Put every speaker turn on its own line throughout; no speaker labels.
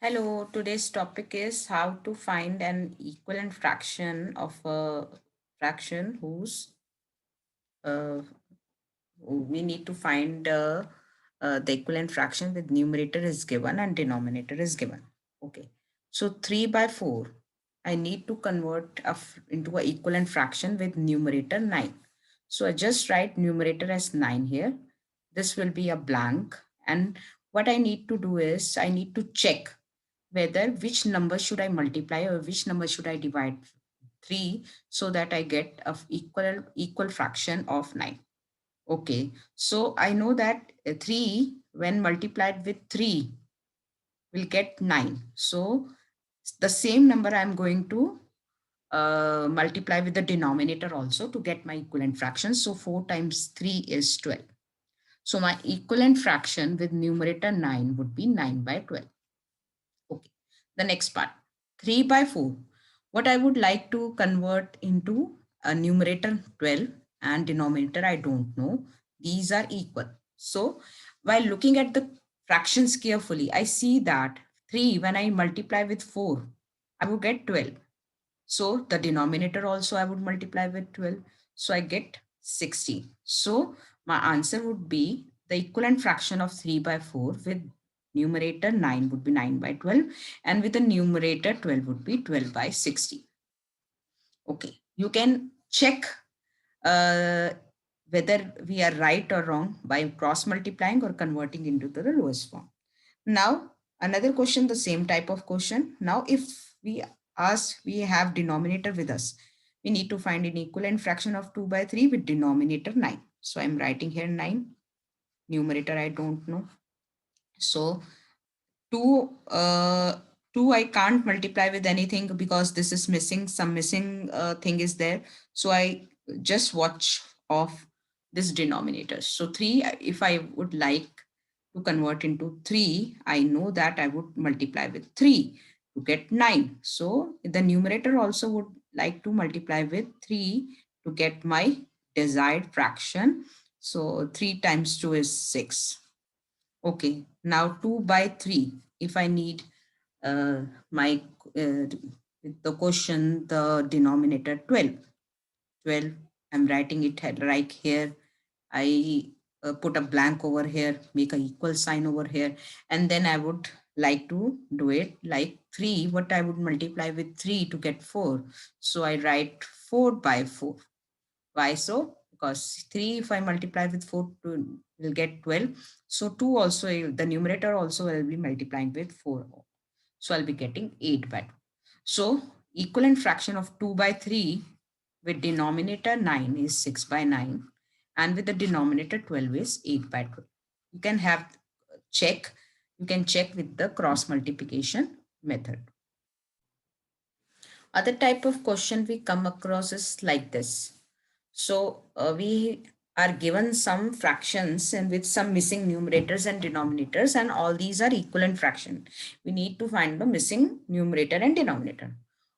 Hello, today's topic is how to find an equivalent fraction of a fraction whose uh, we need to find the equivalent fraction with numerator is given and denominator is given. Okay, so 3 by 4, I need to convert into an equivalent fraction with numerator 9. So I just write numerator as 9 here. This will be a blank. And what I need to do is I need to check whether which number should I multiply or which number should I divide 3 so that I get a equal fraction of 9. Okay, so I know that 3 when multiplied with 3 will get 9. So the same number I'm going to multiply with the denominator also to get my equivalent fraction. So 4 times 3 is 12. So my equivalent fraction with numerator 9 would be 9 by 12. Okay, the next part, 3 by 4. What I would like to convert into a numerator 12 and denominator I don't know. These are equal. So while looking at the fractions carefully, I see that 3 when I multiply with 4, I will get 12. So the denominator also I would multiply with 12. So I get 60. So my answer would be the equivalent fraction of 3 by 4 with numerator 9 would be 9 by 12 and with the numerator 12 would be 12 by 60. Okay, you can check uh, whether we are right or wrong by cross multiplying or converting into the lowest form. Now, another question, the same type of question. Now, if we have denominator with us, we need to find an equivalent fraction of 2 by 3 with denominator 9. So I'm writing here 9, numerator I don't know. So 2, 2 I can't multiply with anything because this is missing, some missing thing is there. So I just watch off this denominator. So 3, if I would like to convert into 3, I know that I would multiply with 3 to get 9. So the numerator also would like to multiply with 3 to get my desired fraction. So 3 times 2 is 6. Okay, now 2 by 3. If I need my the question, the denominator 12. 12, I'm writing it right here. I put a blank over here, make a equal sign over here, and then I would like to do it like 3. What I would multiply with 3 to get 4. So I write 4 by 4. Why so? Because 3 if I multiply with 4 will get 12. So 2 also, the numerator also will be multiplying with 4. So I'll be getting 8 by 2. So equivalent fraction of 2 by 3 with denominator 9 is 6 by 9 and with the denominator 12 is 8 by 12. You can have check, you can check with the cross multiplication method. Other type of question we come across is like this. So we are given some fractions and with some missing numerators and denominators, and all these are equivalent fraction. We need to find the missing numerator and denominator.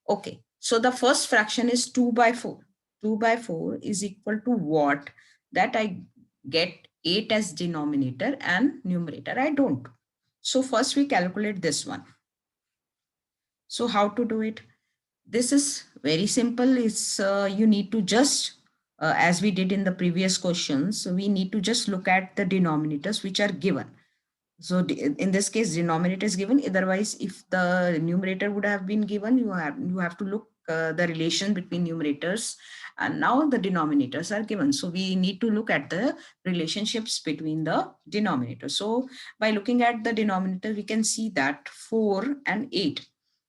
Okay, so the first fraction is 2 by 4. 2 by 4 is equal to what? That I get 8 as denominator and numerator I don't. So first we calculate this one. So how to do it? This is very simple. It's you need to just as we did in the previous questions, so we need to just look at the denominators which are given. So in this case, denominator is given. Otherwise, if the numerator would have been given, you have to look the relation between numerators, and now the denominators are given. So we need to look at the relationships between the denominators. So by looking at the denominator, we can see that 4 and 8.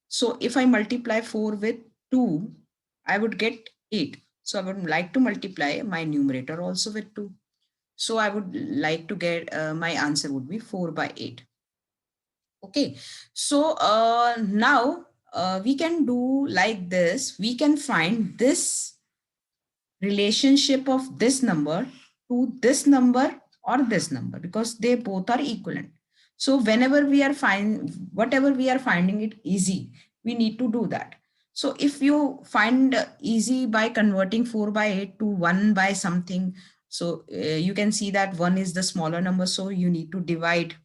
So if I multiply 4 with 2, I would get 8. So I would like to multiply my numerator also with 2. So I would like to get my answer would be 4 by 8. Okay. So now we can do like this. We can find this relationship of this number to this number or this number because they both are equivalent. So whenever we are whatever we are finding it easy, we need to do that. So if you find easy by converting 4 by 8 to 1 by something, so you can see that 1 is the smaller number, so you need to divide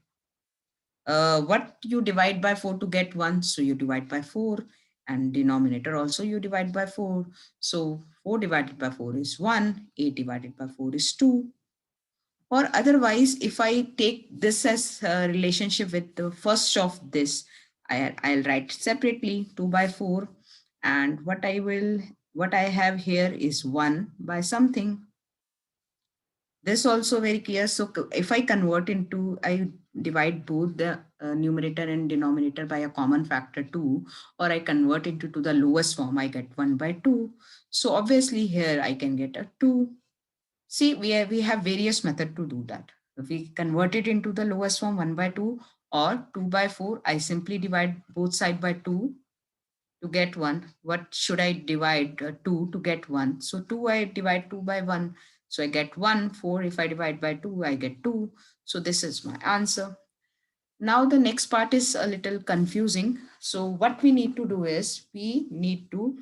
What you divide by 4 to get 1? So you divide by 4, and denominator also you divide by 4. So 4 divided by 4 is 1, 8 divided by 4 is 2. Or otherwise, if I take this as a relationship with the first of this, I'll write separately 2 by 4. And what I have here is 1 by something. This also very clear. So if I convert into, I divide both the numerator and denominator by a common factor 2, or I convert into to the lowest form, I get 1 by 2. So obviously here I can get a 2. See, we have various method to do that. If we convert it into the lowest form 1 by 2 or 2 by 4, I simply divide both side by 2 to get 1. What should I divide 2 to get 1? So 2 I divide 2 by 1. So I get 1. 4 if I divide by 2, I get 2. So this is my answer. Now the next part is a little confusing. So what we need to do is we need to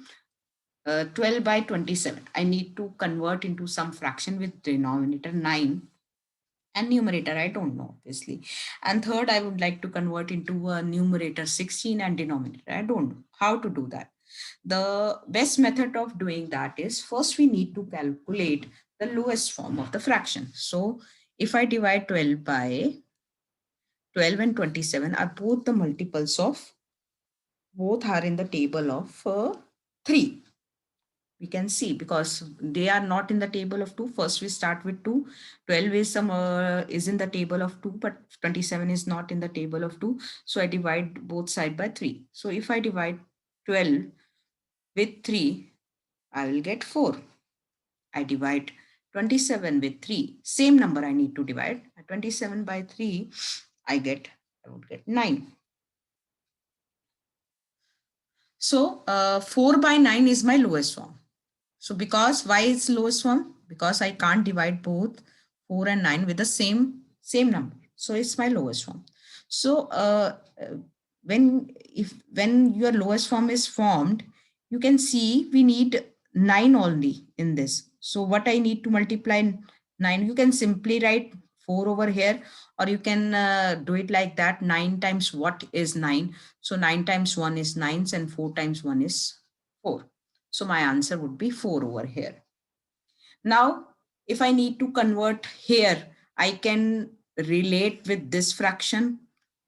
12 by 27. I need to convert into some fraction with denominator 9 and numerator I don't know, obviously. And third, I would like to convert into a numerator 16 and denominator I don't know how to do that. The best method of doing that is first we need to calculate the lowest form of the fraction. So if I divide 12 by 12 and 27 are both the multiples of, both are in the table of 3. We can see because they are not in the table of 2. First we start with 2. 12 is some is in the table of 2, but 27 is not in the table of 2. So I divide both side by 3. So if I divide 12 with 3, I will get 4. I divide 27 with 3, same number I need to divide. 27 by 3, I would get 9. So 4 by 9 is my lowest form. So because why it's lowest form? Because I can't divide both 4 and 9 with the same number. So it's my lowest form. So when your lowest form is formed, you can see we need 9 only in this. So what I need to multiply 9, you can simply write 4 over here, or you can do it like that. 9 times what is 9? So 9 times 1 is 9, and 4 times 1 is 4. So my answer would be 4 over here. Now, if I need to convert here, I can relate with this fraction,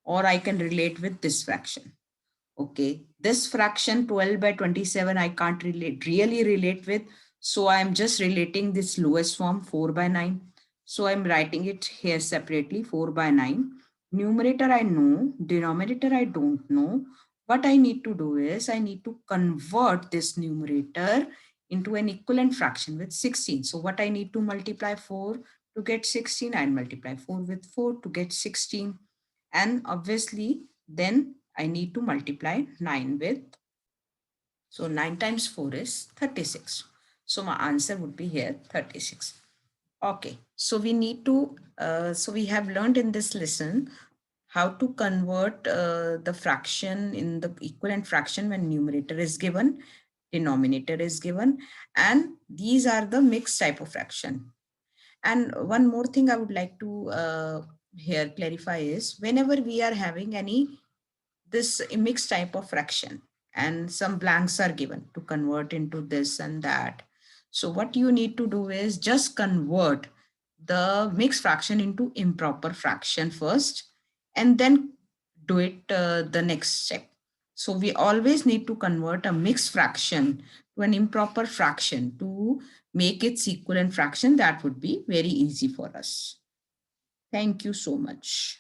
or I can relate with this fraction. Okay, this fraction 12 by 27, I can't really relate with. So I'm just relating this lowest form 4 by 9. So I'm writing it here separately 4 by 9. Numerator I know, denominator I don't know. What I need to do is I need to convert this numerator into an equivalent fraction with 16. So what I need to multiply 4 to get 16, I'll multiply 4 with 4 to get 16. And obviously then I need to multiply 9 with, so 9 times 4 is 36. So my answer would be here 36. Okay, so we need to, so we have learned in this lesson how to convert the fraction in the equivalent fraction when numerator is given, denominator is given, and these are the mixed type of fraction. And one more thing I would like to here clarify is whenever we are having any this mixed type of fraction and some blanks are given to convert into this and that. So what you need to do is just convert the mixed fraction into improper fraction first, and then do it the next step. So we always need to convert a mixed fraction to an improper fraction to make its equivalent fraction. That would be very easy for us. Thank you so much.